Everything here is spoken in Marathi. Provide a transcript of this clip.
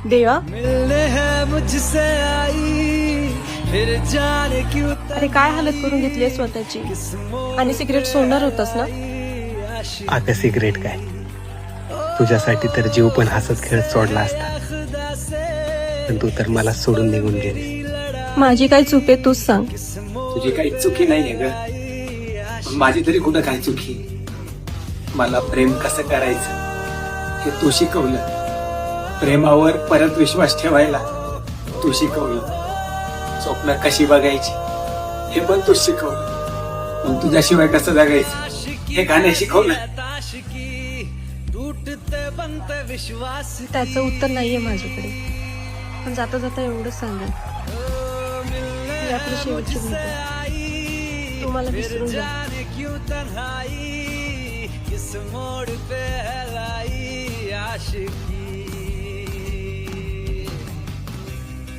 देवा, मिलने है मुझसे आई फिर जाने क्यों अरे काय हालत करून घेतली स्वतःची. आणि सिगरेट सोडणार होतास ना? अगं सिगरेट काय, तुझ्यासाठी तर जीव पण हसत खेळत सोडला असता, पण तू तर मला सोडून निघून गेली. माझी काय चूक आहे तूच सांग. तुझी काही चुकी नाहीये ग, माझी तरी कुठं काय चुकी. मला प्रेम कसं करायचं हे तू शिकवलं, प्रेमावर परत विश्वास ठेवायला तू शिकवलं, स्वप्न कशी बघायची हे पण तू शिकवलं, पण तुझ्याशिवाय कसं जगायचं हे गाणं शिकवलं. त्याचं उत्तर नाहीये माझ्याकडे, पण जाता जाता एवढंच सांगेन, ही आपली शेवटची भेट आहे. तू मला विसरून जा. किस मोड़ पे है लाई आशिकी.